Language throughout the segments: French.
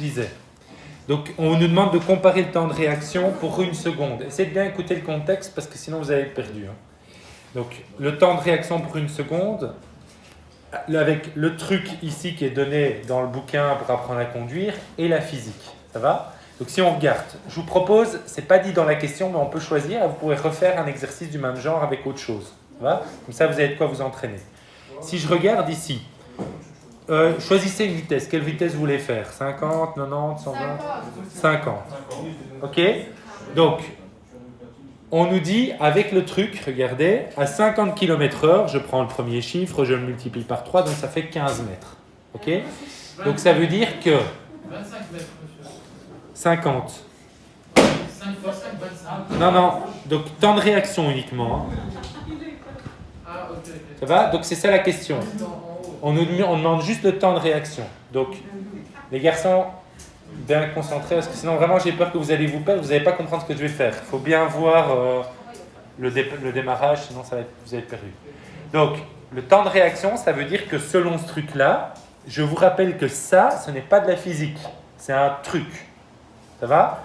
disais. Donc, on nous demande de comparer le temps de réaction pour une seconde. Essayez de bien écouter le contexte parce que sinon vous allez être perdu. Donc, le temps de réaction pour une seconde, avec le truc ici qui est donné dans le bouquin pour apprendre à conduire, et la physique. Ça va ? Donc, si on regarde, je vous propose, c'est pas dit dans la question, mais on peut choisir, vous pourrez refaire un exercice du même genre avec autre chose. Ça va ? Comme ça, vous avez de quoi vous entraîner. Si je regarde ici, choisissez une vitesse. Quelle vitesse vous voulez faire ? 50, 90, 120 ? 50. Ok ? Donc, on nous dit, avec le truc, regardez, à 50 km/h, je prends le premier chiffre, je le multiplie par 3, donc ça fait 15 mètres. Ok ? Donc ça veut dire que 25 mètres, monsieur. 50. 5 fois 5, 25. Non, donc temps de réaction uniquement. Ah, ok. Ça va ? Donc c'est ça la question. On demande juste le temps de réaction. Donc, les garçons, bien concentrés, parce que sinon vraiment j'ai peur que vous allez vous perdre, vous n'allez pas comprendre ce que je vais faire. Il faut bien voir le démarrage, sinon vous allez être perdu. Donc, le temps de réaction, ça veut dire que selon ce truc-là, je vous rappelle que ça, ce n'est pas de la physique, c'est un truc. Ça va ?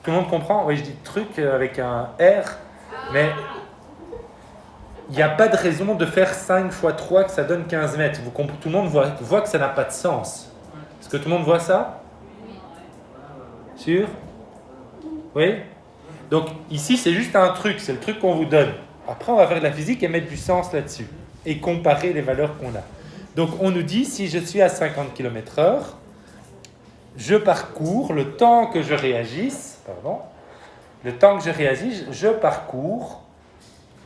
Tout le monde comprend ? Oui, je dis truc avec un R, mais il n'y a pas de raison de faire 5 fois 3 que ça donne 15 mètres. Tout le monde voit que ça n'a pas de sens. Est-ce que tout le monde voit ça ? Sûr ? Oui ? Donc ici, c'est juste un truc, c'est le truc qu'on vous donne. Après, on va faire de la physique et mettre du sens là-dessus. Et comparer les valeurs qu'on a. Donc on nous dit, si je suis à 50 km/h, je parcours, le temps que je réagisse, je parcours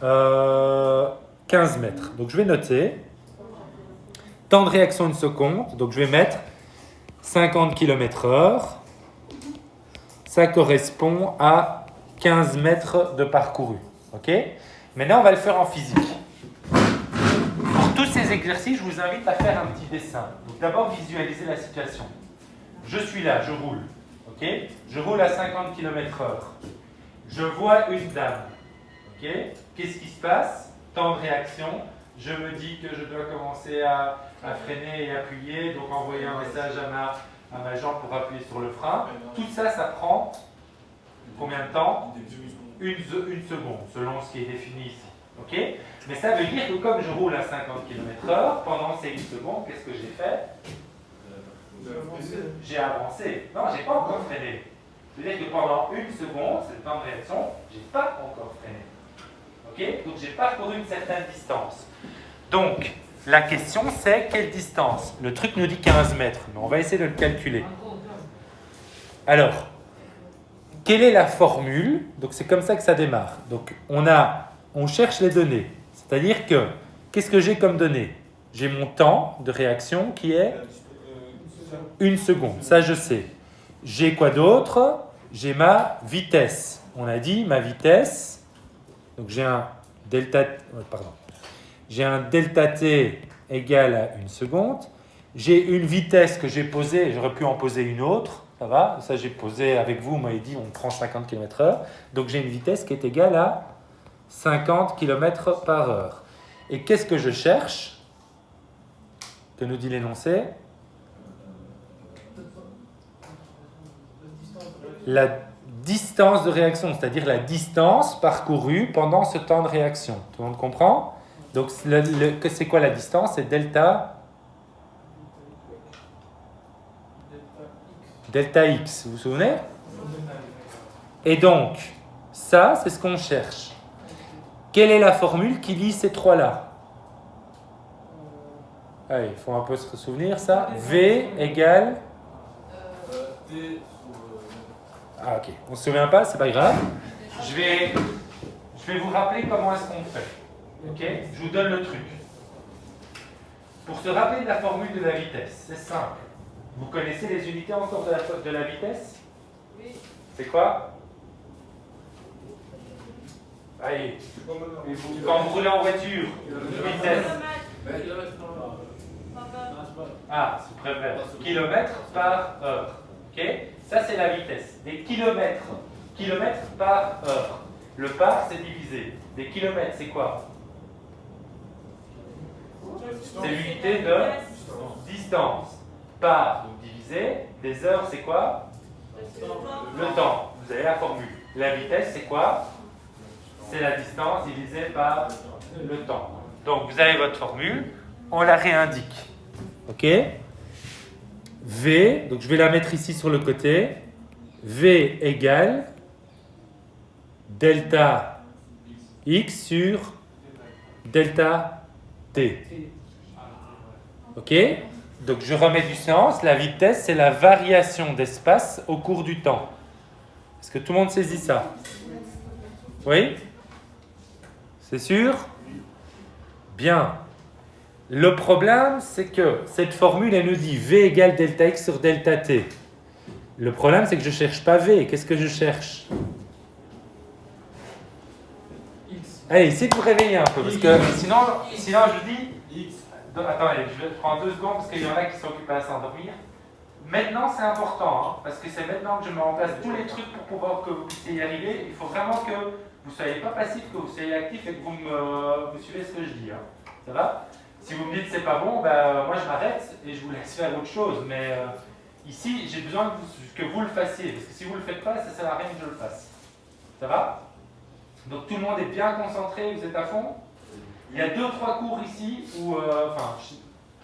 15 mètres. Donc je vais noter. Temps de réaction une seconde. Donc je vais mettre 50 km/h. Ça correspond à 15 mètres de parcouru. Ok ? Maintenant, on va le faire en physique. Pour tous ces exercices, je vous invite à faire un petit dessin. Donc d'abord, visualisez la situation. Je suis là, je roule. Ok ? Je roule à 50 km/h. Je vois une dame. Ok ? Qu'est-ce qui se passe ? Temps de réaction. Je me dis que je dois commencer à freiner et appuyer, donc envoyer un message à ma jambe pour appuyer sur le frein. Tout ça, ça prend combien de temps ? Une seconde, selon ce qui est défini ici. Ok ? Mais ça veut dire que comme je roule à 50 km/h, pendant ces 1 seconde, qu'est-ce que j'ai fait ? J'ai avancé. Non, je n'ai pas encore freiné. C'est-à-dire que pendant 1 seconde, c'est le temps de réaction, je n'ai pas encore freiné. Ok ? Donc j'ai parcouru une certaine distance. Donc, la question c'est quelle distance ? Le truc nous dit 15 mètres, mais on va essayer de le calculer. Alors, quelle est la formule ? Donc c'est comme ça que ça démarre. Donc on cherche les données. C'est-à-dire que, qu'est-ce que j'ai comme données ? J'ai mon temps de réaction qui est 1 seconde. Ça je sais. J'ai quoi d'autre ? J'ai ma vitesse. On a dit ma vitesse. Donc j'ai un delta T égale à 1 seconde. J'ai une vitesse que j'ai posée, j'aurais pu en poser une autre, ça va ? Ça j'ai posé avec vous, vous m'avez dit on prend 50 km/h. Donc j'ai une vitesse qui est égale à 50 km/h. Et qu'est-ce que je cherche ? Que nous dit l'énoncé ? La distance de réaction, c'est-à-dire la distance parcourue pendant ce temps de réaction. Tout le monde comprend ? Donc, c'est quoi la distance ? C'est delta X, vous vous souvenez ? Et donc, ça, c'est ce qu'on cherche. Quelle est la formule qui lie ces trois-là ? Allez, il faut un peu se souvenir ça. V égale... Ah ok, on ne se souvient pas, c'est pas grave. Je vais vous rappeler comment est-ce qu'on fait. Ok ? Je vous donne le truc. Pour se rappeler de la formule de la vitesse, c'est simple. Vous connaissez les unités encore de la vitesse ? Oui. C'est quoi ? Allez, quand vous roulez en voiture, vitesse. Ah, c'est préfère. Kilomètres par heure. Ok ? Ça, c'est la vitesse. Des kilomètres. Kilomètres par heure. Le par, c'est divisé. Des kilomètres, c'est quoi ? C'est l'unité de distance. Par, donc divisé disais, des heures, c'est quoi? Le temps. Vous avez la formule. La vitesse, c'est quoi? C'est la distance divisée par le temps. Donc, vous avez votre formule. On la réindique. OK? V, donc je vais la mettre ici sur le côté. V égale delta x sur delta t. OK? Donc je remets du sens. La vitesse, c'est la variation d'espace au cours du temps. Est-ce que tout le monde saisit ça? Oui? C'est sûr? Bien. Le problème, c'est que cette formule, elle nous dit V égale delta x sur delta t. Le problème, c'est que je ne cherche pas V. Qu'est-ce que je cherche? X. Allez, essayez de vous réveiller un peu, parce que sinon je dis... X. Attendez, je prends 2 secondes, parce qu'il y en a qui sont occupés à s'endormir. Maintenant, c'est important, hein, parce que c'est maintenant que je mets en place tous les trucs pour pouvoir que vous puissiez y arriver. Il faut vraiment que vous ne soyez pas passif, que vous soyez actif et que vous suivez ce que je dis. Hein. Ça va? Si vous me dites que c'est pas bon, ben, moi je m'arrête et je vous laisse faire autre chose. Mais ici, j'ai besoin que vous le fassiez, parce que si vous ne le faites pas, ça ne sert à rien que je le fasse. Ça va? Donc tout le monde est bien concentré, vous êtes à fond? Il y a 2-3 cours ici où,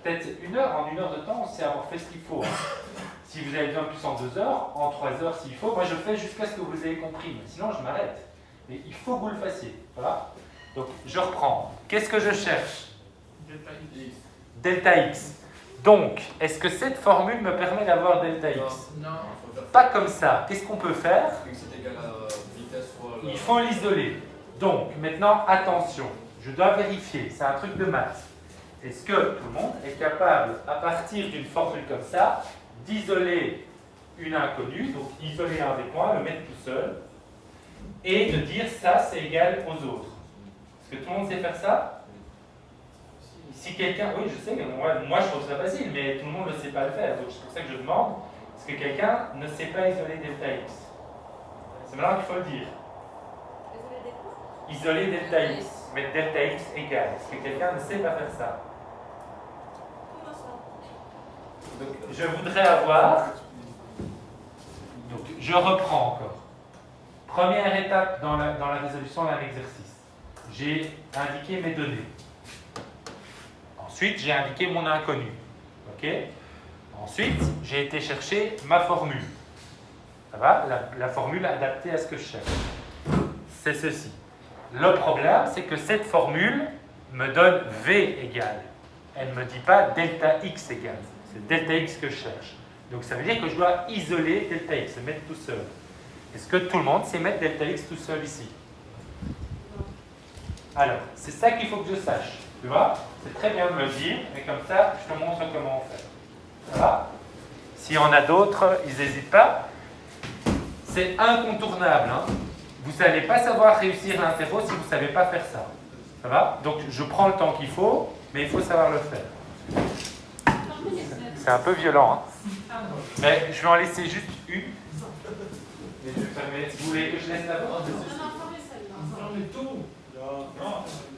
peut-être en 1 heure de temps, on sait avoir fait ce qu'il faut. Hein. Si vous avez besoin de plus en 2 heures, en 3 heures s'il faut, moi je fais jusqu'à ce que vous ayez compris. Mais sinon, je m'arrête. Mais il faut que vous le fassiez. Voilà. Donc je reprends. Qu'est-ce que je cherche? Delta X. Delta x. Donc, est-ce que cette formule me permet d'avoir delta x? Non. Pas comme ça. Qu'est-ce qu'on peut faire? C'est égal à vitesse fois la... Il faut l'isoler. Donc, maintenant, attention. Je dois vérifier. C'est un truc de maths. Est-ce que tout le monde est capable, à partir d'une formule comme ça, d'isoler une inconnue, donc isoler un des points, le mettre tout seul, et de dire ça, c'est égal aux autres? Est-ce que tout le monde sait faire ça? Si quelqu'un, oui, je sais, moi je trouve ça facile, mais tout le monde ne sait pas le faire. Donc c'est pour ça que je demande, est-ce que quelqu'un ne sait pas isoler delta x? C'est maintenant qu'il faut le dire. Isoler delta x, mettre delta x égal. Est-ce que quelqu'un ne sait pas faire ça? Donc je voudrais avoir, donc je reprends encore. Première étape dans la résolution d'un exercice. J'ai indiqué mes données. Ensuite, j'ai indiqué mon inconnu. OK? Ensuite, j'ai été chercher ma formule. Ça va? La formule adaptée à ce que je cherche. C'est ceci. Le problème, c'est que cette formule me donne V égale. Elle ne me dit pas delta x égale. C'est delta x que je cherche. Donc ça veut dire que je dois isoler delta x, le mettre tout seul. Est-ce que tout le monde sait mettre delta x tout seul ici? Alors, c'est ça qu'il faut que je sache. Tu vois? C'est très bien de me le dire, et comme ça, je te montre comment on fait. Ça va? S'il y en a d'autres, ils n'hésitent pas. C'est incontournable. Hein? Vous n'allez pas savoir réussir l'interro si vous ne savez pas faire ça. Ça va? Donc, je prends le temps qu'il faut, mais il faut savoir le faire. C'est un peu violent. Hein? Mais je vais en laisser juste une. Mais vous voulez que je laisse la vôtre? Non, mais tout.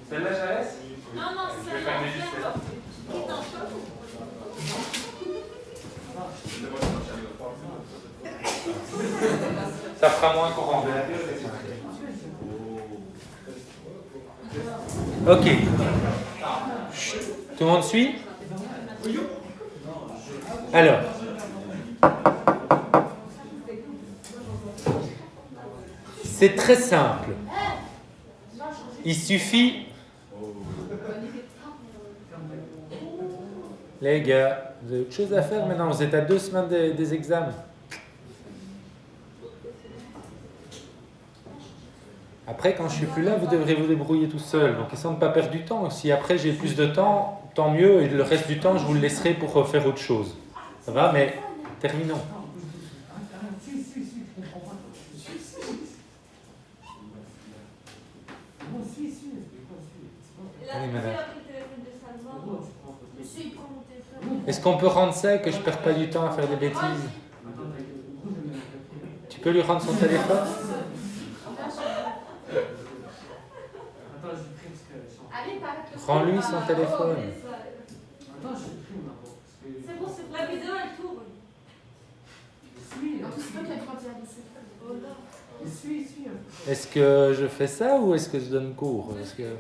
Celle-là, je la laisse? Non, Je vais fermer juste celle-là. Ça fera moins courant de la théorie. Ok. Tout le monde suit? Alors. C'est très simple. Il suffit... Les gars, vous avez autre chose à faire maintenant? Vous êtes à 2 semaines des examens. Après, quand je suis plus là, vous devrez vous débrouiller tout seul. Donc, essayez de ne pas perdre du temps. Si après j'ai plus de temps, tant mieux. Et le reste du temps, je vous le laisserai pour faire autre chose. Ça va? Mais terminons. Allez, madame. Est-ce qu'on peut rendre ça et que je ne perds pas du temps à faire des bêtises? Tu peux lui rendre son téléphone? Rends-lui son téléphone. C'est bon, c'est la vidéo, elle tourne. c'est toi qui as le droit de dire oh là. Il suit. Est-ce que je fais ça ou est-ce que je donne cours? Parce que...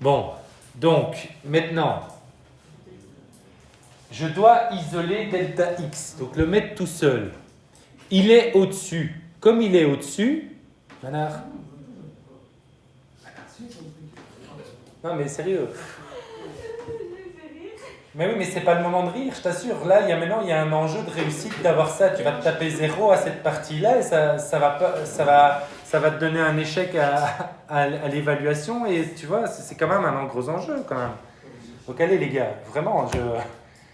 Bon, donc, maintenant, je dois isoler delta x, donc le mettre tout seul. Il est au-dessus. Comme il est au-dessus, Manard. Non mais sérieux. Mais oui, mais c'est pas le moment de rire, je t'assure. Là, il y a un enjeu de réussite d'avoir ça. Tu vas te taper 0 à cette partie-là et ça va te donner un échec à l'évaluation. Et tu vois, c'est quand même un gros enjeu quand même. Donc allez les gars, vraiment,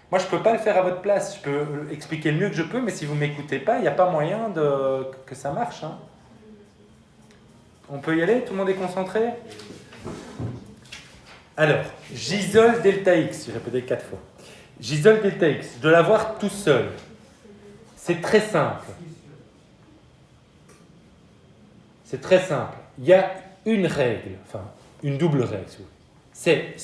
moi je peux pas le faire à votre place. Je peux expliquer le mieux que je peux, mais si vous m'écoutez pas, il n'y a pas moyen que ça marche. Hein. On peut y aller? Tout le monde est concentré? Alors, j'isole delta x, j'ai répété 4 fois. J'isole delta x, je dois l'avoir tout seul. C'est très simple. C'est très simple. Il y a une règle, enfin, une double règle. C'est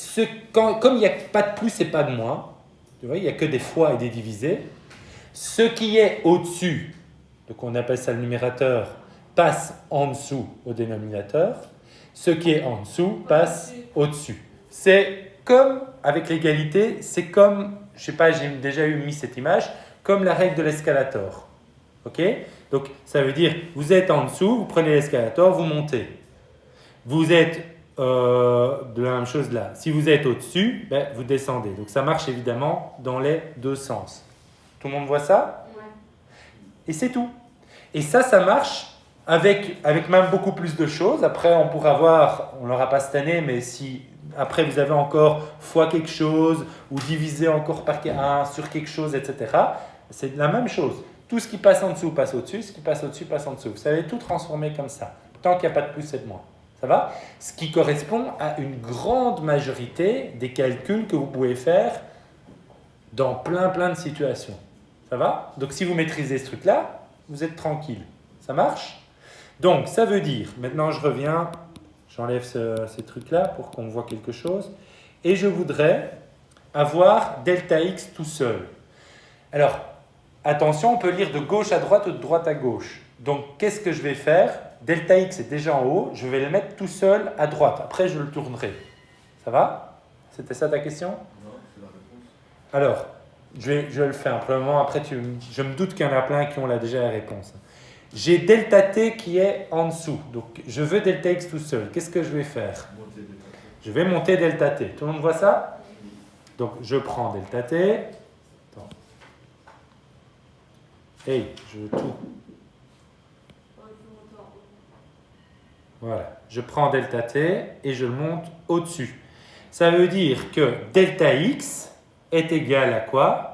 comme il n'y a pas de plus et pas de moins, tu vois, il n'y a que des fois et des divisés, ce qui est au-dessus, donc on appelle ça le numérateur, passe en dessous au dénominateur, ce qui est en dessous passe au-dessus. C'est comme, avec l'égalité, c'est comme, je sais pas, j'ai déjà mis cette image, comme la règle de l'escalator. Ok? Donc, ça veut dire, vous êtes en dessous, vous prenez l'escalator, vous montez. Vous êtes de la même chose là. Si vous êtes au-dessus, ben, vous descendez. Donc, ça marche évidemment dans les deux sens. Tout le monde voit ça? Ouais. Et c'est tout. Et ça marche avec même beaucoup plus de choses. Après, on pourra voir, on ne l'aura pas cette année, mais si après vous avez encore fois quelque chose, ou divisé encore par 1 sur quelque chose, etc., c'est la même chose. Tout ce qui passe en dessous passe au-dessus, ce qui passe au-dessus passe en dessous. Vous savez tout transformer comme ça, tant qu'il n'y a pas de plus et de moins. Ça va? Ce qui correspond à une grande majorité des calculs que vous pouvez faire dans plein de situations. Ça va? Donc si vous maîtrisez ce truc-là, vous êtes tranquille. Ça marche? Donc ça veut dire, maintenant je reviens, j'enlève ces trucs-là pour qu'on voit quelque chose, et je voudrais avoir delta x tout seul. Alors, attention, on peut lire de gauche à droite ou de droite à gauche. Donc, qu'est-ce que je vais faire? Delta x est déjà en haut, je vais le mettre tout seul à droite. Après, je le tournerai. Ça va? C'était ça ta question? Non, c'est la réponse. Alors, je vais le faire. Probablement, après, je me doute qu'il y en a plein qui ont déjà la réponse. J'ai delta t qui est en dessous. Donc, je veux delta x tout seul. Qu'est-ce que je vais faire? Je vais monter delta t. Tout le monde voit ça? Donc, je prends delta t. Attends. Hey, je veux tout. Voilà. Je prends delta t et je le monte au-dessus. Ça veut dire que delta x est égal à quoi?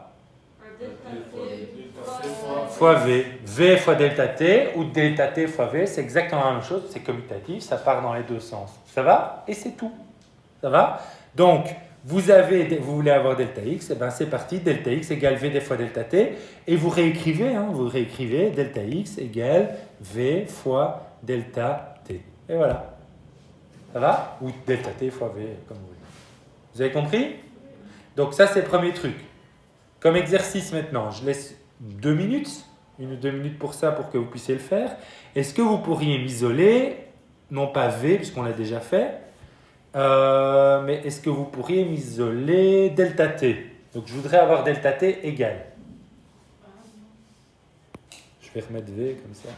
Fois v. V fois delta t ou delta t fois v, c'est exactement la même chose. C'est commutatif, ça part dans les deux sens. Ça va? Et c'est tout. Ça va? Donc, vous voulez avoir delta x, et ben c'est parti, delta x égale v des fois delta t, et vous réécrivez delta x égale v fois delta t. Et voilà. Ça va? Ou delta t fois v, comme vous voulez. Vous avez compris? Donc ça, c'est le premier truc. Comme exercice maintenant, je laisse 2 minutes, 1 ou 2 minutes pour ça, pour que vous puissiez le faire. Est-ce que vous pourriez m'isoler, non pas v, puisqu'on l'a déjà fait, mais est-ce que vous pourriez m'isoler delta t? Donc je voudrais avoir delta t égal. Je vais remettre v comme ça.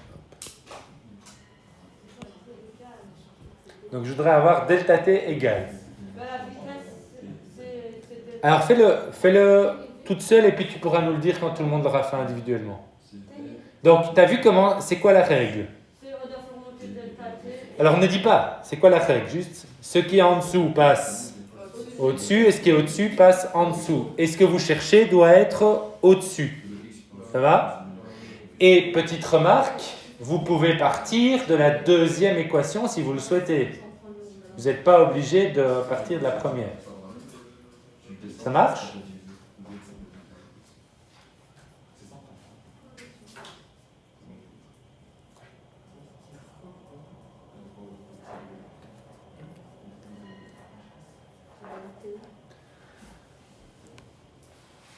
Donc je voudrais avoir delta t égal. Alors fais-le toute seule et puis tu pourras nous le dire quand tout le monde l'aura fait individuellement. Donc tu as vu comment, c'est quoi la règle? Alors ne dis pas, c'est quoi la règle? Juste, ce qui est en dessous passe au-dessus et ce qui est au-dessus passe en dessous. Et ce que vous cherchez doit être au-dessus. Ça va? Et petite remarque, vous pouvez partir de la deuxième équation si vous le souhaitez. Vous n'êtes pas obligé de partir de la première. Ça marche?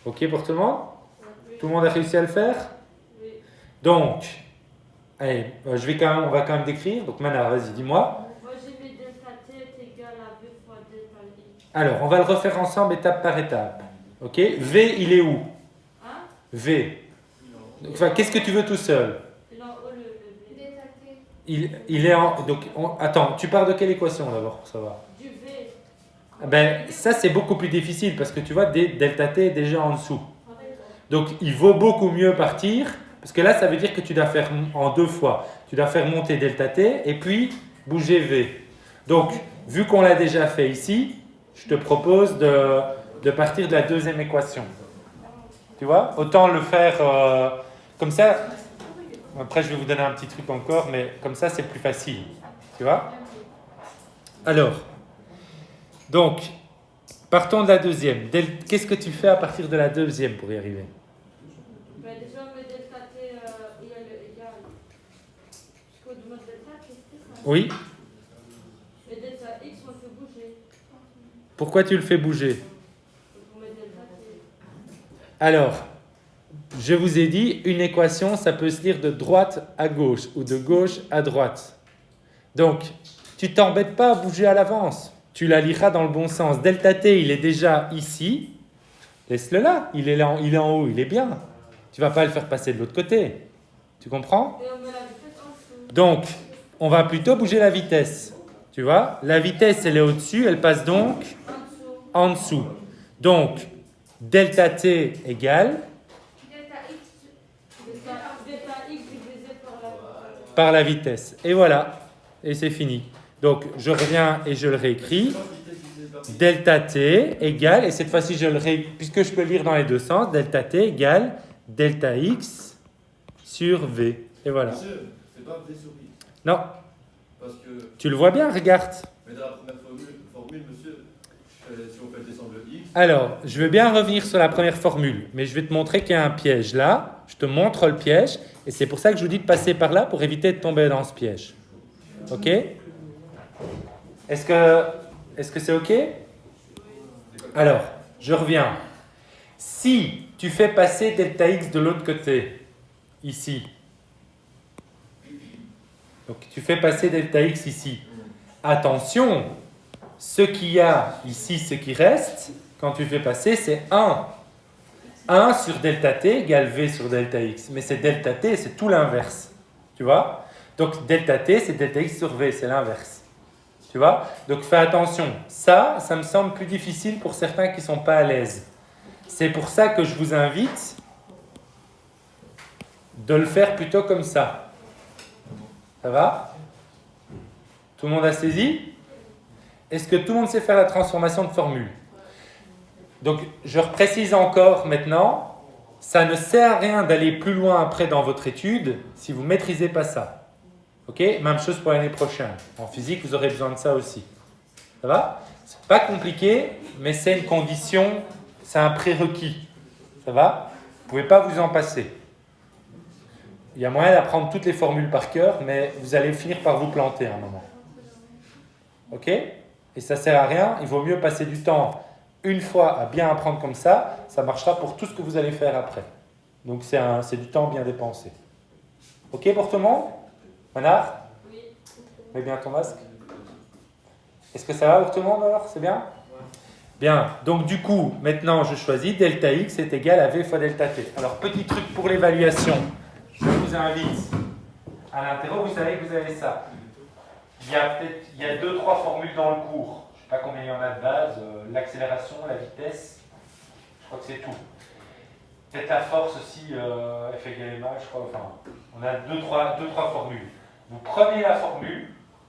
Ok pour tout le monde? Tout le monde a réussi à le faire? Donc, allez, on va quand même décrire. Donc Manar, vas-y, dis-moi. Moi j'ai mis delta t est égal à v fois delta x. Alors, on va le refaire ensemble étape par étape. Ok? V, il est où? Hein? V. Enfin, qu'est-ce que tu veux tout seul? Il est en haut le v. Delta t. Il est en... Donc, attends, tu pars de quelle équation d'abord pour savoir? Du v. Ben, ça, c'est beaucoup plus difficile parce que tu vois, delta t est déjà en dessous. Donc, il vaut beaucoup mieux partir parce que là, ça veut dire que tu dois faire en 2 fois. Tu dois faire monter delta t et puis bouger v. Donc, vu qu'on l'a déjà fait ici, je te propose de partir de la deuxième équation. Tu vois? Autant le faire comme ça. Après, je vais vous donner un petit truc encore, mais comme ça, c'est plus facile. Tu vois? Alors, donc, partons de la deuxième. Qu'est-ce que tu fais à partir de la deuxième pour y arriver? Ben déjà on met delta t égal. Puisqu'on demande delta t, c'est ça. Oui? Et delta x on le fait bouger. Pourquoi tu le fais bouger? Donc on met delta t. Alors, je vous ai dit, une équation, ça peut se lire de droite à gauche ou de gauche à droite. Donc, tu t'embêtes pas à bouger à l'avance. Tu la liras dans le bon sens. Delta t, il est déjà ici. Laisse-le là. Il est en haut, il est bien. Tu vas pas le faire passer de l'autre côté. Tu comprends? Et on met la vitesse en dessous. Donc, on va plutôt bouger la vitesse. Tu vois? La vitesse, elle est au-dessus. Elle passe donc En dessous. en dessous. Donc, delta t égale Delta x. Delta x divisé par la vitesse. Et voilà. Et c'est fini. Donc, je reviens et je le réécris. Delta t égale, et cette fois-ci, puisque je peux le lire dans les deux sens, delta t égale delta x sur v. Et voilà. Monsieur, c'est pas V sur X. Non, Parce que, tu le vois bien, regarde. mais dans la première formule monsieur, si on fait descendre le X, Alors, je veux bien revenir sur la première formule, mais je vais te montrer qu'il y a un piège là. Je te montre le piège, et c'est pour ça que je vous dis de passer par là pour éviter de tomber dans ce piège. Ok? Est-ce que c'est ok? Alors, je reviens. Si tu fais passer delta x de l'autre côté, ici, donc tu fais passer delta x ici, attention, ce qu'il y a ici, ce qui reste, quand tu fais passer, c'est 1. 1 sur delta t égale v sur delta x. Mais c'est delta t, c'est tout l'inverse. Tu vois? Donc delta t, c'est delta x sur v, c'est l'inverse. Tu vois? Donc fais attention. Ça me semble plus difficile pour certains qui ne sont pas à l'aise. C'est pour ça que je vous invite de le faire plutôt comme ça. Ça va? Tout le monde a saisi? Est-ce que tout le monde sait faire la transformation de formule? Donc, je reprécise encore maintenant, ça ne sert à rien d'aller plus loin après dans votre étude si vous ne maîtrisez pas ça. Ok? Même chose pour l'année prochaine. En physique, vous aurez besoin de ça aussi. Ça va? C'est pas compliqué, mais c'est une condition, c'est un prérequis. Ça va? Vous ne pouvez pas vous en passer. Il y a moyen d'apprendre toutes les formules par cœur, mais vous allez finir par vous planter à un moment. Ok? Et ça ne sert à rien, il vaut mieux passer du temps une fois à bien apprendre comme ça marchera pour tout ce que vous allez faire après. Donc c'est du temps bien dépensé. Ok pour tout le monde? Manard? Oui. Mets bien ton masque. Est-ce que ça va pour tout le monde alors? C'est bien? Bien, donc du coup, maintenant je choisis delta x est égal à v fois delta t. Alors petit truc pour l'évaluation, je vous invite à l'interro, vous savez que vous avez ça. Il y a 2-3 formules dans le cours. Je ne sais pas combien il y en a de base. L'accélération, la vitesse, je crois que c'est tout. Peut-être la force aussi, F égale ma, je crois. Enfin, on a 2-3 formules. Vous prenez la formule,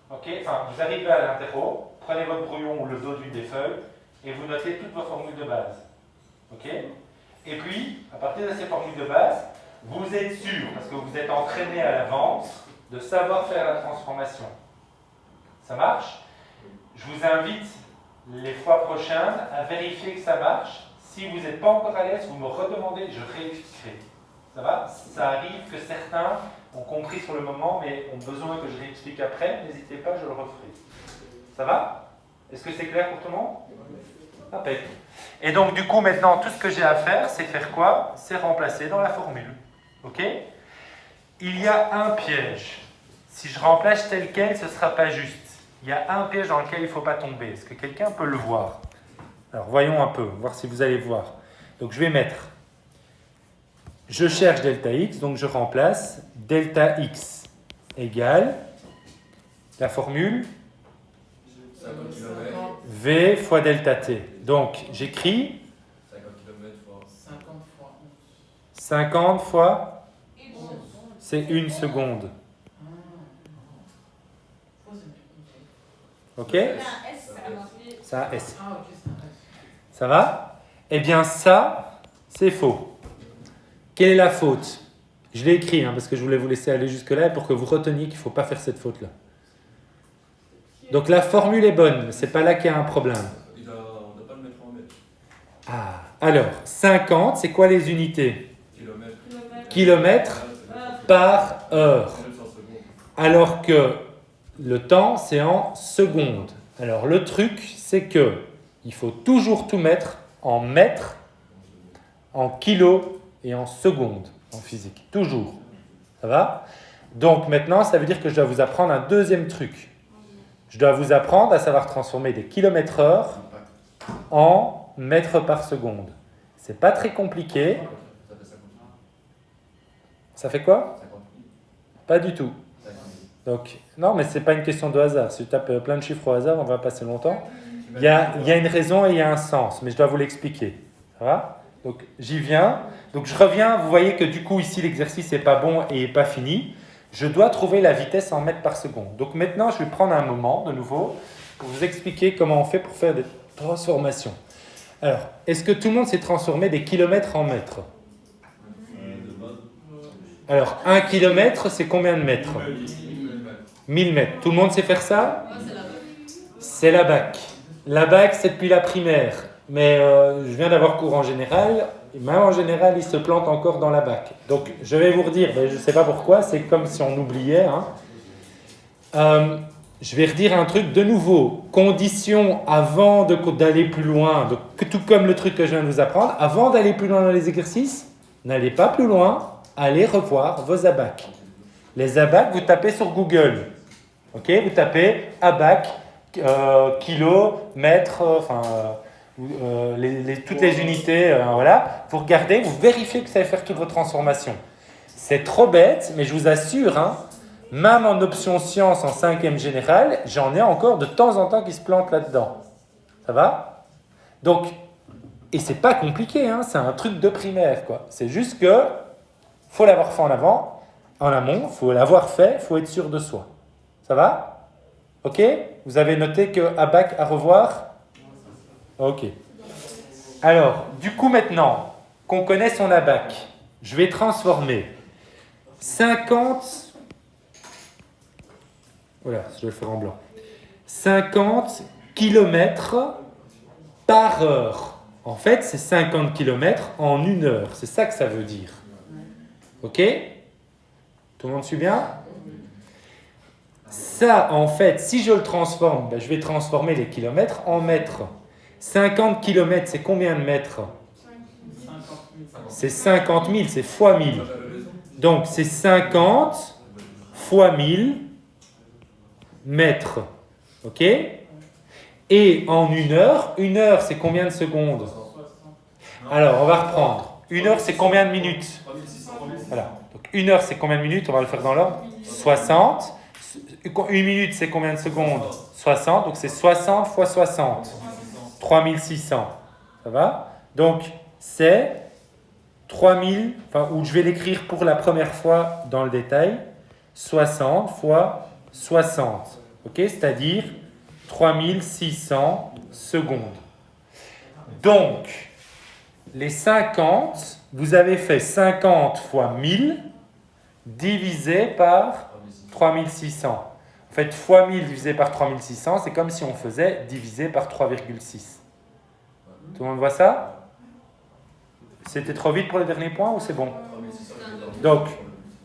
vous arrivez à l'interro, prenez votre brouillon ou le dos d'une des feuilles et vous notez toutes vos formules de base. Ok? Et puis, à partir de ces formules de base, vous êtes sûr, parce que vous êtes entraîné à l'avance, de savoir faire la transformation. Ça marche? Je vous invite les fois prochaines à vérifier que ça marche. Si vous n'êtes pas encore à l'aise, vous me redemandez, je réexpliquerai. Ça va? Ça arrive que certains ont compris sur le moment, mais ont besoin que je réexplique après. N'hésitez pas, je le referai. Ça va? Est-ce que c'est clair pour tout le monde? Impec. Et donc, du coup, maintenant, tout ce que j'ai à faire, c'est faire quoi? C'est remplacer dans la formule. OK? Il y a un piège. Si je remplace tel quel, ce ne sera pas juste. Il y a un piège dans lequel il ne faut pas tomber. Est-ce que quelqu'un peut le voir? Alors, voyons un peu, voir si vous allez voir. Donc, je vais mettre... Je cherche delta x, donc je remplace delta x égale la formule 50 km, v fois delta t. Donc, j'écris 50 km fois 50 fois, 11. c'est 1 seconde. OK? Il y a un S alors. C'est un S. Ah, ok, c'est un S. Ça va? Eh bien, ça, c'est faux. Quelle est la faute? Je l'ai écrit parce que je voulais vous laisser aller jusque-là pour que vous reteniez qu'il ne faut pas faire cette faute-là. Donc la formule est bonne, mais ce n'est pas là qu'il y a un problème. on ne doit pas le mettre en mètres. Ah, alors, 50, c'est quoi les unités? Kilomètres. Kilomètres par heure. Alors que le temps, c'est en secondes. Alors le truc, c'est que il faut toujours tout mettre en mètres, en kilos et en secondes en physique. Toujours. Ça va? Donc maintenant, ça veut dire que je dois vous apprendre un deuxième truc. Je dois vous apprendre à savoir transformer des kilomètres heure en mètres par seconde. C'est pas très compliqué. Ça fait 50 Ça fait quoi? 000. Pas du tout. 50 Donc, non, mais c'est pas une question de hasard. Si tu tapes plein de chiffres au hasard, on va passer longtemps. 000. Il y a une raison et il y a un sens, mais je dois vous l'expliquer. Ça va? Donc, j'y viens. Donc, je reviens. Vous voyez que du coup, ici, l'exercice n'est pas bon et n'est pas fini. Je dois trouver la vitesse en mètres par seconde. Donc, maintenant, je vais prendre un moment, de nouveau, pour vous expliquer comment on fait pour faire des transformations. Alors, est-ce que tout le monde s'est transformé des kilomètres en mètres? Alors, 1 kilomètre, c'est combien de mètres? 1000 mètres. Tout le monde sait faire ça? C'est la BAC. La BAC, c'est depuis la primaire. Mais je viens d'avoir cours en général. Et même en général, ils se plantent encore dans la BAC. Donc, je vais vous redire, mais je ne sais pas pourquoi, c'est comme si on oubliait. Je vais redire un truc de nouveau. Condition avant d'aller plus loin, donc, tout comme le truc que je viens de vous apprendre, avant d'aller plus loin dans les exercices, n'allez pas plus loin, allez revoir vos ABAC. Les ABAC, vous tapez sur Google. Ok, vous tapez ABAC, kilo, mètre, toutes les unités, voilà. Vous regardez, vous vérifiez que vous savez faire toutes vos transformations. C'est trop bête, mais je vous assure, même en option sciences en 5e générale, j'en ai encore de temps en temps qui se plantent là-dedans. Ça va? Donc, et c'est pas compliqué, c'est un truc de primaire, quoi. C'est juste que faut l'avoir fait en amont, faut l'avoir fait, faut être sûr de soi. Ça va? Ok? Vous avez noté que ABAC à revoir? Ok. Alors, du coup, maintenant qu'on connaît son ABAC, je vais transformer 50... Voilà, je vais le faire en blanc. 50 km par heure. En fait, c'est 50 km en 1 heure. C'est ça que ça veut dire. Ok? Tout le monde suit bien? Ça, en fait, si je le transforme, je vais transformer les kilomètres en mètres. 50 km, c'est combien de mètres? 50 000. C'est 50 000, c'est fois 1000. Donc, c'est 50 fois 1000 mètres. Ok? Et en 1 heure, c'est combien de secondes? Alors, on va reprendre. 1 heure, c'est combien de minutes? 3600. Voilà. Donc, 1 heure, c'est combien de minutes? On va le faire dans l'ordre. 60. 1 minute, c'est combien de secondes? 60. Donc, c'est 60 fois 60. 3600. Ça va? Donc, c'est 3000, ou je vais l'écrire pour la première fois dans le détail, 60 fois 60. Ok? C'est-à-dire 3600 secondes. Donc, les 50, vous avez fait 50 fois 1000 divisé par 3600. En fait, fois 1000 divisé par 3600, c'est comme si on faisait divisé par 3,6. Tout le monde voit ça? C'était trop vite pour le dernier point ou c'est bon? Donc,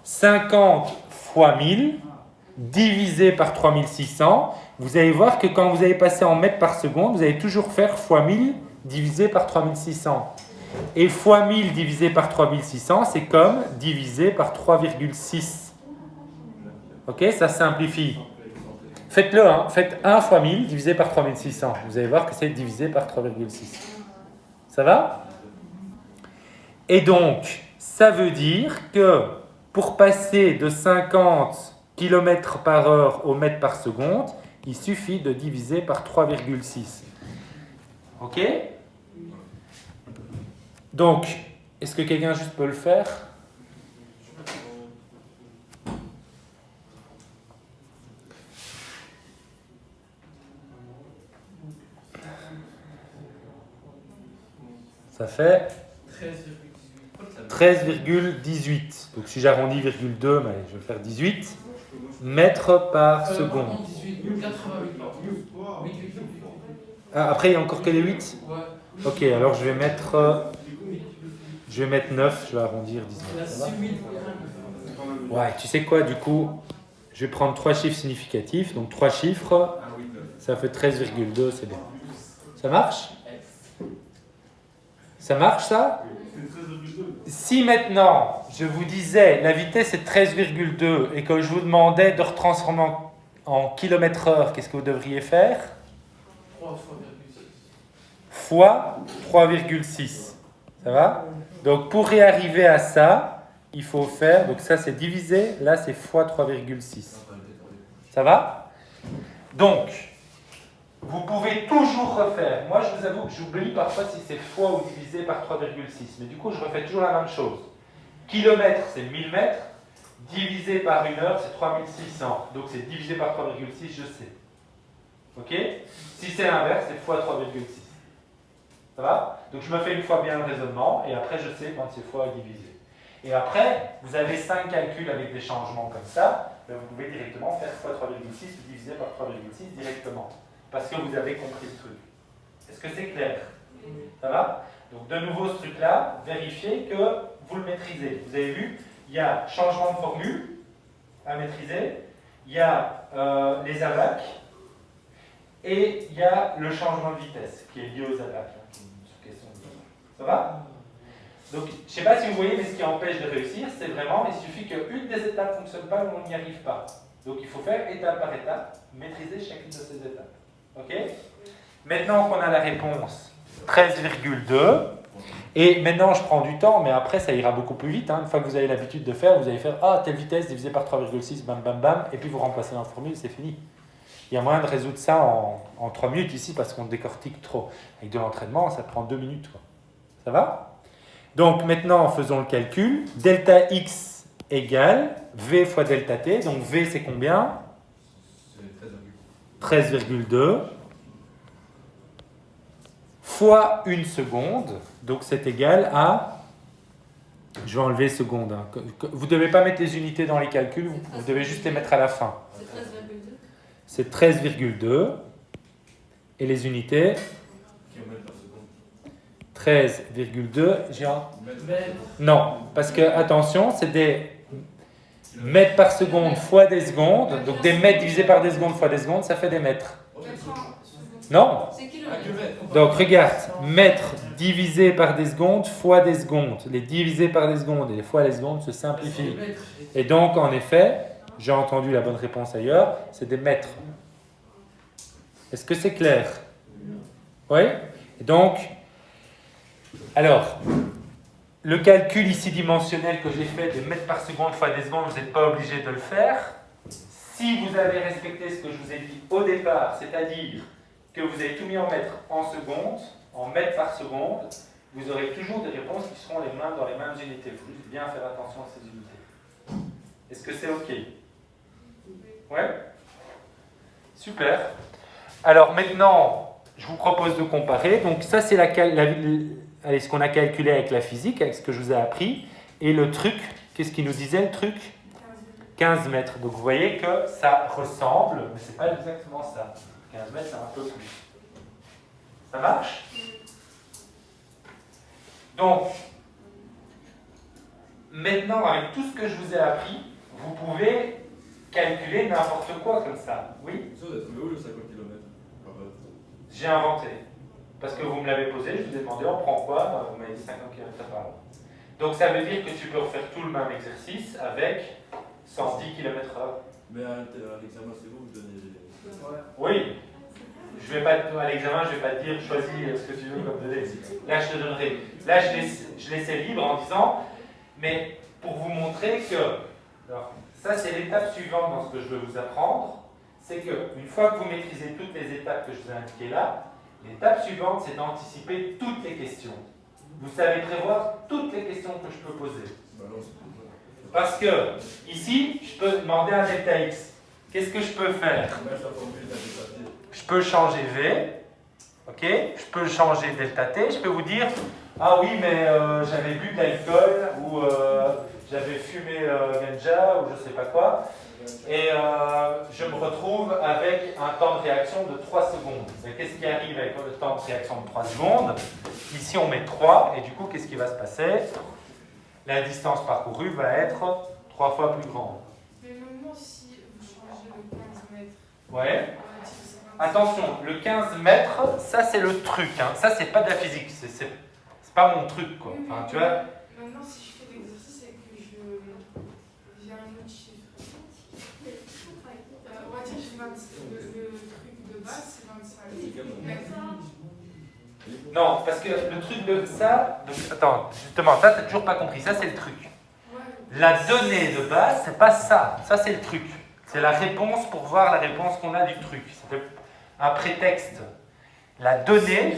50 fois 1000 divisé par 3600, vous allez voir que quand vous allez passer en mètres par seconde, vous allez toujours faire fois 1000 divisé par 3600. Et fois 1000 divisé par 3600, c'est comme divisé par 3,6. Ok, ça simplifie. Faites-le, hein. Faites 1 fois 1000 divisé par 3600. Vous allez voir que c'est divisé par 3,6. Ça va? Et donc, ça veut dire que pour passer de 50 km par heure au mètre par seconde, il suffit de diviser par 3,6. Ok? Donc, est-ce que quelqu'un juste peut le faire? Ça fait 13,18. Donc si j'arrondis 0,2, mais je vais faire 18 mètres par seconde. 18,88. Ah, après, il y a encore que les 8? Ouais. Ok, alors je vais mettre 9, je vais arrondir 19. Ça va? Ouais, tu sais quoi, du coup, je vais prendre 3 chiffres significatifs. Donc 3 chiffres, ça fait 13,2, c'est bien. Ça marche? Ça marche, ça? Si maintenant, je vous disais, la vitesse est 13,2 et que je vous demandais de retransformer en kilomètres heure, qu'est-ce que vous devriez faire? Fois 3,6. Ça va? Donc, pour y arriver à ça, il faut faire, donc ça c'est divisé, là c'est fois 3,6. Ça va? Donc, vous pouvez toujours refaire. Moi, je vous avoue que j'oublie parfois si c'est fois ou divisé par 3,6. Mais du coup, je refais toujours la même chose. Kilomètre, c'est 1000 mètres. Divisé par une heure, c'est 3600. Donc, c'est divisé par 3,6, je sais. Ok? Si c'est l'inverse, c'est fois 3,6. Ça va? Donc, je me fais une fois bien le raisonnement. Et après, je sais quand c'est fois divisé. Et après, vous avez 5 calculs avec des changements comme ça. Ben, vous pouvez directement faire fois 3,6 ou diviser par 3,6 directement. Parce que vous avez compris le truc. Est-ce que c'est clair? Ça va? Donc de nouveau ce truc-là, vérifiez que vous le maîtrisez. Vous avez vu, il y a changement de formule à maîtriser, il y a les AVAC, et il y a le changement de vitesse qui est lié aux AVAC. Ça va? Donc je ne sais pas si vous voyez, mais ce qui empêche de réussir, c'est vraiment, il suffit qu'une des étapes ne fonctionne pas ou on n'y arrive pas. Donc il faut faire étape par étape, maîtriser chacune de ces étapes. Ok? Maintenant qu'on a la réponse 13,2, et maintenant je prends du temps, mais après ça ira beaucoup plus vite. Hein. Une fois que vous avez l'habitude de faire, vous allez faire telle vitesse divisé par 3,6, bam bam bam, et puis vous remplacez dans la formule, c'est fini. Il y a moyen de résoudre ça en 3 minutes ici parce qu'on décortique trop. Avec de l'entraînement, ça prend 2 minutes. Quoi. Ça va? Donc maintenant, faisons le calcul. Delta x égale v fois delta t. Donc v c'est combien? 13,2 fois 1 seconde, donc c'est égal à, je vais enlever seconde, hein. Vous ne devez pas mettre les unités dans les calculs, vous devez juste les mettre à la fin. C'est 13,2 et les unités 13,2, non, parce que attention, c'est des mètres par seconde fois des secondes, donc des mètres divisé par des secondes fois des secondes, ça fait des mètres. Non? Donc regarde, mètres divisé par des secondes fois des secondes. Les divisés par des secondes et les fois les secondes se simplifient. Et donc en effet, j'ai entendu la bonne réponse ailleurs, c'est des mètres. Est-ce que c'est clair? Oui? Et donc, alors, le calcul ici dimensionnel que j'ai fait des mètres par seconde fois des secondes, vous n'êtes pas obligé de le faire. Si vous avez respecté ce que je vous ai dit au départ, c'est-à-dire que vous avez tout mis en mètres en secondes, en mètres par seconde, vous aurez toujours des réponses qui seront les mêmes dans les mêmes unités. Il faut juste bien faire attention à ces unités. Est-ce que c'est OK? Ouais? Super. Alors maintenant, je vous propose de comparer. Donc ça, c'est ce qu'on a calculé avec la physique, avec ce que je vous ai appris. Et le truc, qu'est-ce qu'il nous disait le truc? 15 mètres. Donc vous voyez que ça ressemble, mais ce n'est pas exactement ça. 15 mètres, c'est un peu plus. Ça marche? Donc, maintenant, avec tout ce que je vous ai appris, vous pouvez calculer n'importe quoi comme ça. Oui? Vous avez trouvé où le 50 km? J'ai inventé. Parce que vous me l'avez posé, je vous ai demandé on prend quoi? Vous m'avez dit 50 km/h. Donc ça veut dire que tu peux refaire tout le même exercice avec 110 km/h. Mais à l'examen, c'est vous qui donnez les... Oui. Je vais pas, à l'examen, je ne vais pas te dire choisis ce que tu veux comme données. Là, je te donnerai. Là, je laissais libre en disant, mais pour vous montrer que. Alors, ça, c'est l'étape suivante dans ce que je veux vous apprendre. C'est qu'une fois que vous maîtrisez toutes les étapes que je vous ai indiquées là, l'étape suivante, c'est d'anticiper toutes les questions. Vous savez prévoir toutes les questions que je peux poser. Parce que, ici, je peux demander un delta x. Qu'est-ce que je peux faire? Je peux changer V, ok? Je peux changer delta t. Je peux vous dire, ah oui, mais j'avais bu de l'alcool ou j'avais fumé ganja ou je sais pas quoi, et je me retrouve avec un temps de réaction de 3 secondes. Mais qu'est-ce qui arrive avec le temps de réaction de 3 secondes? Ici, on met 3, et du coup, qu'est-ce qui va se passer? La distance parcourue va être 3 fois plus grande. Mais maintenant, si vous changez le 15 mètres, Ouais. Attention, le 15 mètres, ça c'est le truc. Hein. Ça, c'est pas de la physique. C'est pas mon truc, quoi. Enfin, tu vois. Maintenant, si je fais l'exercice et que j'ai un autre chiffre, on va dire que j'ai 25, le truc de base, c'est 25 mètres. Non, parce que le truc de ça. Donc, attends, justement, ça, t'as toujours pas compris. Ça, c'est le truc. La donnée de base, c'est pas ça. Ça, c'est le truc. C'est la réponse pour voir la réponse qu'on a du truc. C'est un prétexte. La donnée,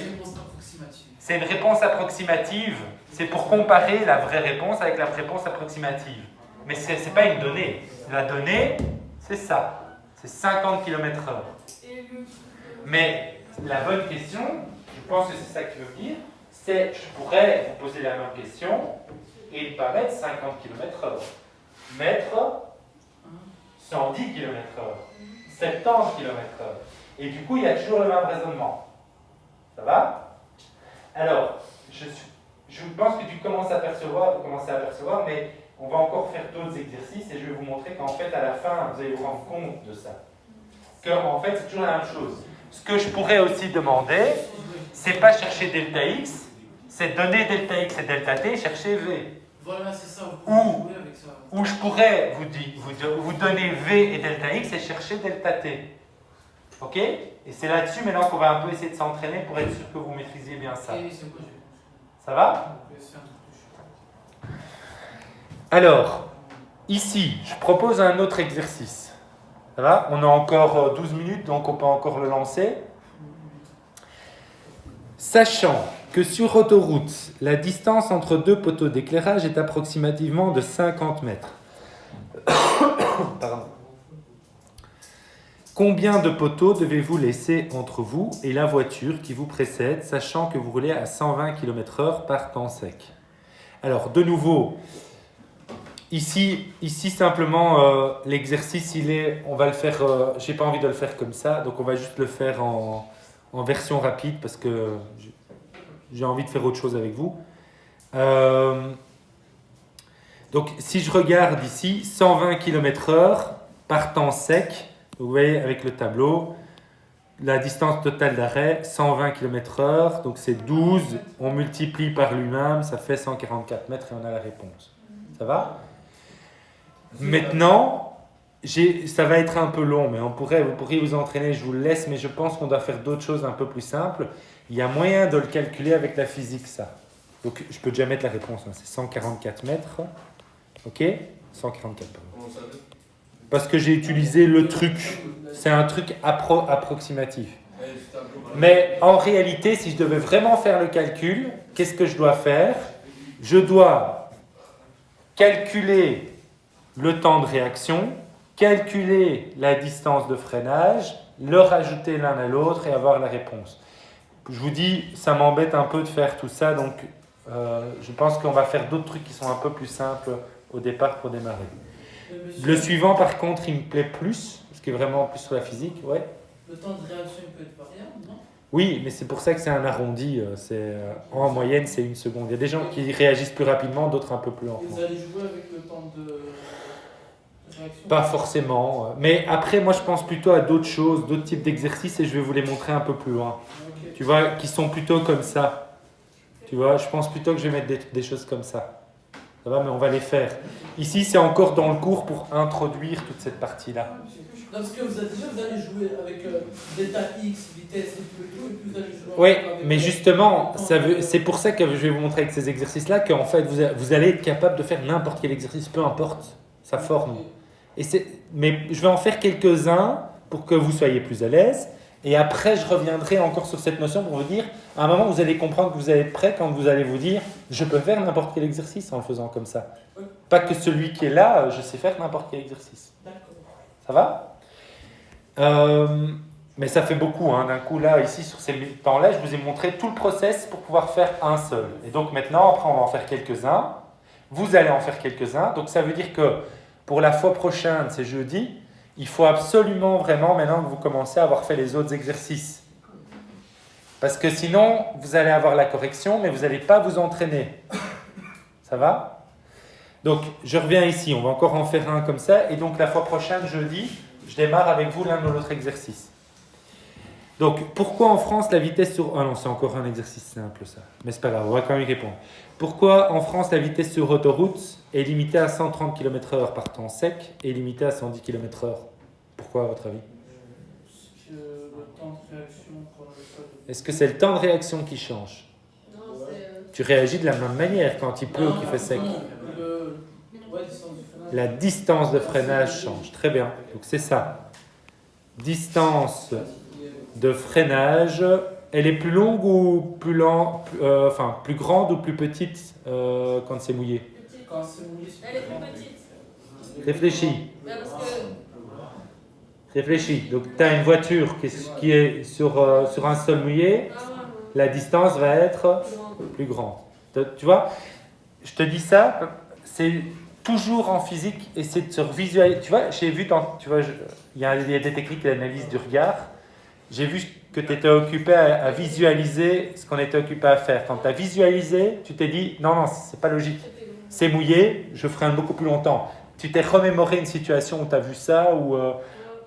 c'est une réponse approximative. C'est pour comparer la vraie réponse avec la réponse approximative. Mais ce n'est pas une donnée. La donnée, c'est ça. C'est 50 km/h. Mais la bonne question, je pense que c'est ça que tu veux dire, c'est je pourrais vous poser la même question et ne pas mettre 50 km/h. Mettre 110 km/h, 70 km/h. Et du coup, il y a toujours le même raisonnement. Ça va? Alors, je pense que tu commences à percevoir, mais on va encore faire d'autres exercices et je vais vous montrer qu'en fait, à la fin, vous allez vous rendre compte de ça. En fait, c'est toujours la même chose. Ce que je pourrais aussi demander, c'est pas chercher delta x, c'est donner delta x et delta t, chercher v. Voilà, c'est ça. Jouer avec ça. Ou je pourrais vous donner V et delta x et chercher delta t. Ok? Et c'est là-dessus maintenant qu'on va un peu essayer de s'entraîner pour être sûr que vous maîtrisiez bien ça. Ça va? Alors, ici, je propose un autre exercice. Ça va? On a encore 12 minutes, donc on peut encore le lancer. Sachant que sur autoroute, la distance entre deux poteaux d'éclairage est approximativement de 50 mètres. Pardon. Combien de poteaux devez-vous laisser entre vous et la voiture qui vous précède, sachant que vous roulez à 120 km/h par temps sec? Alors, de nouveau, ici simplement, l'exercice, on va le faire, j'ai pas envie de le faire comme ça, donc on va juste le faire en version rapide parce que j'ai envie de faire autre chose avec vous. Donc, si je regarde ici, 120 km/h par temps sec, vous voyez avec le tableau, la distance totale d'arrêt, 120 km/h, donc c'est 12, on multiplie par lui-même, ça fait 144 mètres et on a la réponse. Ça va? Maintenant, ça va être un peu long, mais vous pourriez vous entraîner, je vous le laisse, mais je pense qu'on doit faire d'autres choses un peu plus simples. Il y a moyen de le calculer avec la physique, ça. Donc, je peux déjà mettre la réponse, hein. C'est 144 mètres. Ok? 144, pardon. Parce que j'ai utilisé le truc. C'est un truc approximatif. Mais en réalité, si je devais vraiment faire le calcul, qu'est-ce que je dois faire? Je dois calculer le temps de réaction, calculer la distance de freinage, le rajouter l'un à l'autre et avoir la réponse. Je vous dis, ça m'embête un peu de faire tout ça, donc je pense qu'on va faire d'autres trucs qui sont un peu plus simples au départ pour démarrer. Le suivant, par contre, il me plaît plus, parce qu'il est vraiment plus sur la physique. Ouais. Le temps de réaction peut être variable, non? Oui, mais c'est pour ça que c'est un arrondi. En moyenne, c'est 1 seconde. Il y a des gens qui réagissent plus rapidement, d'autres un peu plus lentement. Vous allez jouer avec le temps de Réaction. Pas forcément. Mais après, moi, je pense plutôt à d'autres choses, d'autres types d'exercices et je vais vous les montrer un peu plus loin. Ok. Tu vois, qui sont plutôt comme ça. Tu vois, je pense plutôt que je vais mettre des choses comme ça. Ça va, mais on va les faire. Ici, c'est encore dans le cours pour introduire toute cette partie-là. Non, parce que vous allez jouer avec delta X, vitesse et tout, et puis vous allez jouer Oui, avec mais justement, c'est pour ça que je vais vous montrer avec ces exercices-là qu'en fait, vous allez être capable de faire n'importe quel exercice, peu importe sa forme. Mais je vais en faire quelques-uns pour que vous soyez plus à l'aise. Et après, je reviendrai encore sur cette notion pour vous dire, à un moment, vous allez comprendre que vous allez être prêt quand vous allez vous dire, je peux faire n'importe quel exercice en le faisant comme ça. Oui. Pas que celui qui est là, je sais faire n'importe quel exercice. D'accord. Ça va? Mais ça fait beaucoup, hein. D'un coup, là, ici, sur ces temps-là, je vous ai montré tout le process pour pouvoir faire un seul. Et donc maintenant, après, on va en faire quelques-uns. Vous allez en faire quelques-uns. Donc ça veut dire que pour la fois prochaine, c'est jeudi, il faut absolument, vraiment, maintenant que vous commencez à avoir fait les autres exercices. Parce que sinon, vous allez avoir la correction, mais vous n'allez pas vous entraîner. Ça va? Donc, je reviens ici. On va encore en faire un comme ça. Et donc, la fois prochaine, jeudi, je démarre avec vous l'un de l'autre exercice. Donc, pourquoi en France la vitesse sur... Ah non, c'est encore un exercice simple ça. Mais c'est pas grave, on va quand même y répondre. Pourquoi en France la vitesse sur autoroute est limitée à 130 km/h par temps sec et limitée à 110 km/h? Pourquoi à votre avis? Parce que le temps de réaction pour le sol. Est-ce que c'est le temps de réaction qui change? Non, c'est. Tu réagis de la même manière quand il pleut ou qu'il fait sec? Ouais, distance de freinage. La distance de freinage change. Très bien. Donc c'est ça. Distance de freinage, elle est plus longue ou plus grande ou plus petite quand c'est mouillé? Petite. Quand c'est mouillé, Elle est plus petite. Réfléchis. Ouais, parce que. Réfléchis. Donc tu as une voiture qui est sur un sol mouillé, Ah, ouais, la distance va être ouais. plus grande. Tu vois, je te dis ça, c'est toujours en physique, essayer de se visualiser. Tu vois, j'ai vu, il y a des techniques d'analyse du regard. J'ai vu que tu étais occupé à visualiser ce qu'on était occupé à faire. Quand tu as visualisé, tu t'es dit, non, c'est pas logique. C'est mouillé, je freine beaucoup plus longtemps. Tu t'es remémoré une situation où tu as vu ça,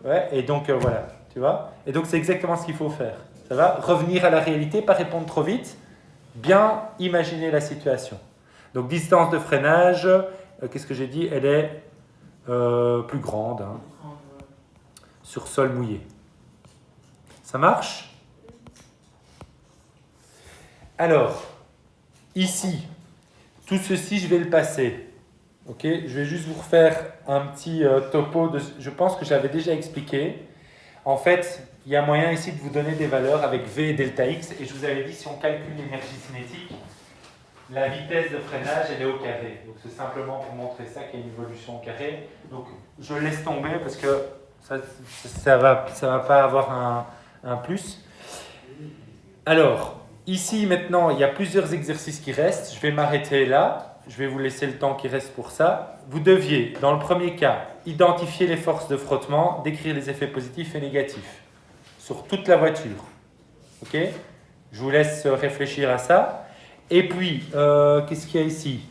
ouais, et donc voilà, tu vois. Et donc c'est exactement ce qu'il faut faire. Ça va? Revenir à la réalité, pas répondre trop vite, bien imaginer la situation. Donc distance de freinage, qu'est-ce que j'ai dit? Elle est plus grande, hein, sur sol mouillé. Ça marche? Alors, ici, tout ceci, je vais le passer. Ok? Je vais juste vous refaire un petit topo. Je pense que j'avais déjà expliqué. En fait, il y a moyen ici de vous donner des valeurs avec V et delta X. Et je vous avais dit, si on calcule l'énergie cinétique, la vitesse de freinage, elle est au carré. Donc, c'est simplement pour montrer ça qu'il y a une évolution au carré. Donc, je laisse tomber parce que ça va pas avoir un plus. Alors, ici, maintenant, il y a plusieurs exercices qui restent. Je vais m'arrêter là. Je vais vous laisser le temps qui reste pour ça. Vous deviez, dans le premier cas, identifier les forces de frottement, décrire les effets positifs et négatifs sur toute la voiture. Ok? Je vous laisse réfléchir à ça. Et puis, qu'est-ce qu'il y a ici?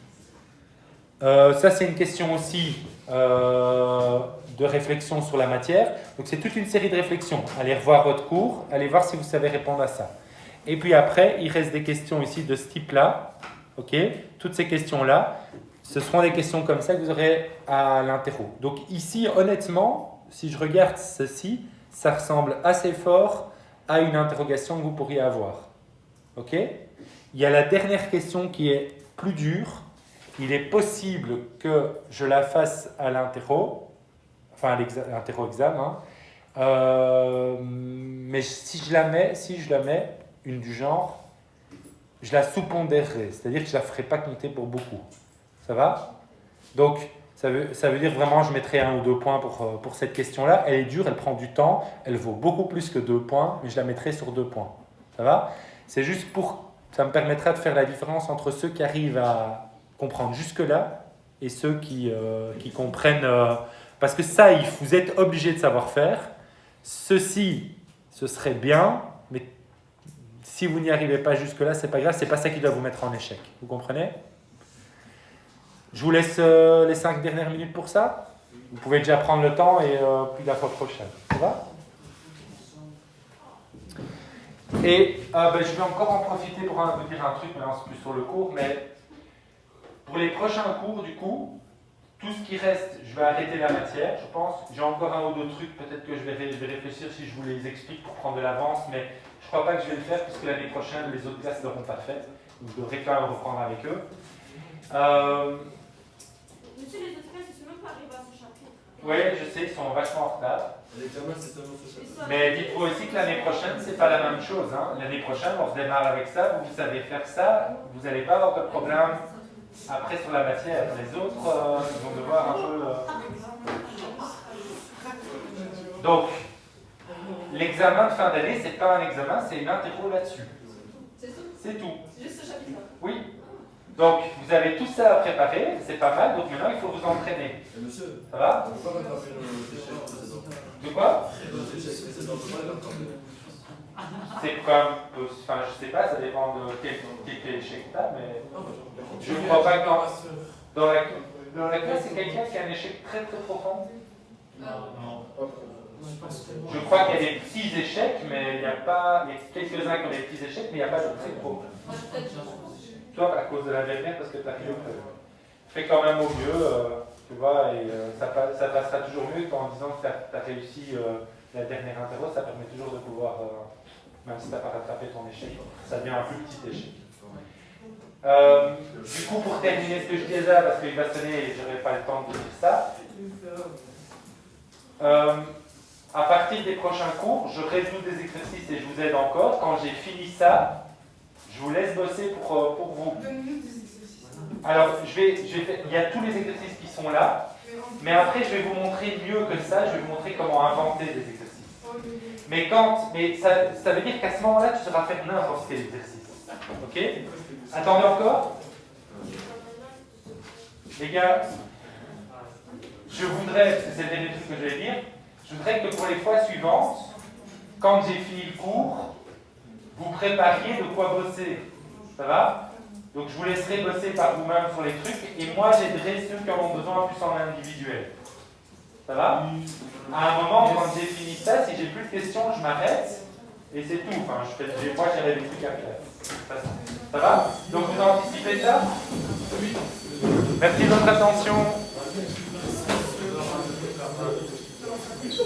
Ça, c'est une question aussi de réflexion sur la matière. Donc, c'est toute une série de réflexions. Allez revoir votre cours, allez voir si vous savez répondre à ça. Et puis après, il reste des questions ici de ce type-là. Ok? Toutes ces questions-là, ce seront des questions comme ça que vous aurez à l'interro. Donc ici, honnêtement, si je regarde ceci, ça ressemble assez fort à une interrogation que vous pourriez avoir. Ok? Il y a la dernière question qui est plus dure. Il est possible que je la fasse à l'interro, enfin à l'interro-examen. Mais si je la mets, une du genre, je la sous-pondérerai, c'est-à-dire que je ne la ferai pas compter pour beaucoup. Ça va? Donc, ça veut dire vraiment, je mettrai 1 ou 2 points pour cette question-là. Elle est dure, elle prend du temps, elle vaut beaucoup plus que 2 points, mais je la mettrai sur 2 points. Ça va? C'est juste ça me permettra de faire la différence entre ceux qui arrivent à comprendre jusque-là et ceux qui comprennent... parce que ça, vous êtes obligé de savoir faire. Ceci, ce serait bien, mais si vous n'y arrivez pas jusque-là, c'est pas grave, c'est pas ça qui doit vous mettre en échec. Vous comprenez? Je vous laisse les 5 dernières minutes pour ça. Vous pouvez déjà prendre le temps et puis la fois prochaine. Ça va? Et je vais encore en profiter pour vous dire un truc, maintenant c'est plus sur le cours, mais pour les prochains cours, du coup, tout ce qui reste, je vais arrêter la matière, je pense. J'ai encore un ou deux trucs, peut-être que je vais réfléchir si je vous les explique pour prendre de l'avance, mais je ne crois pas que je vais le faire puisque l'année prochaine, les autres classes ne l'auront pas fait. Donc je devrais quand même reprendre avec eux. Monsieur, les autres classes, ils sont même pas arrivés à ce chapitre. Oui, je sais, ils sont vachement en retard. L'examen, c'est seulement ce chapitre. Mais dites-vous aussi que l'année prochaine, c'est pas la même chose. Hein. L'année prochaine, on redémarre avec ça, vous savez faire ça, vous n'allez pas avoir de problème après sur la matière. Les autres, ils vont devoir un peu... Donc, l'examen de fin d'année, c'est pas un examen, c'est une interro là-dessus. C'est tout? C'est tout. C'est juste ce chapitre? Oui. Donc, vous avez tout ça à préparer, c'est pas mal, donc maintenant, il faut vous entraîner. Et monsieur, Ça va? on peut pas rattraper nos échecs précédents. De quoi? Nos échecs précédents, on peut pas les rattraper. C'est comme... Enfin, je sais pas, ça dépend de quel échec t'as, mais... Je ne crois pas que dans la classe, c'est quelqu'un qui a un échec très très profond. Je crois qu'il y a des petits échecs, mais il y a quelques-uns qui ont des petits échecs, mais il n'y a pas de très gros. Toi, à cause de la dernière, parce que tu as fait fais quand même au mieux, tu vois, et ça passera toujours mieux qu'en disant que tu as réussi la dernière interro, ça permet toujours de pouvoir, même si tu n'as pas rattrapé ton échec, ça devient un plus petit échec. Du coup, pour terminer ce que je disais, parce qu'il va sonner et je n'aurai pas le temps de dire ça, à partir des prochains cours, je résous des exercices et je vous aide encore. Quand j'ai fini ça, je vous laisse bosser pour vous. Donne-nous des exercices. Alors, il y a tous les exercices qui sont là, mais après, je vais vous montrer mieux que ça, je vais vous montrer comment inventer des exercices. Mais ça veut dire qu'à ce moment-là, tu sauras faire n'importe quel exercice. Ok? Attendez encore. Les gars, je voudrais, parce que c'est le dernier truc que je vais dire, je voudrais que pour les fois suivantes, quand j'ai fini le cours, vous prépariez de quoi bosser. Ça va? Donc je vous laisserai bosser par vous-même sur les trucs, et moi j'aiderai ceux qui en ont besoin plus en individuel. Ça va? À un moment, quand j'ai fini ça, si j'ai plus de questions, je m'arrête, et c'est tout. Enfin, moi j'aurai des trucs à faire. Ça va? Donc vous anticipez ça? Oui. Merci de votre attention. Je